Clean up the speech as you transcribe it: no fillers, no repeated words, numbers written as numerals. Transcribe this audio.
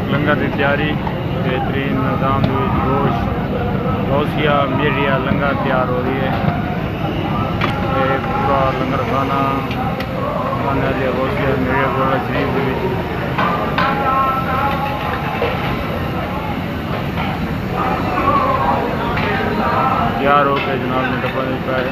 लंगर की तैयारी बेहतरीन निज़ाम गोश्त गौसिया मेरिया लंगर तैयार हो रही है। ये पूरा लंगर खाना खाने वाले गौसिया मेरिया गुरुद्वारा शरीफ के तैयार होकर जनाब ने डब्बा देता है।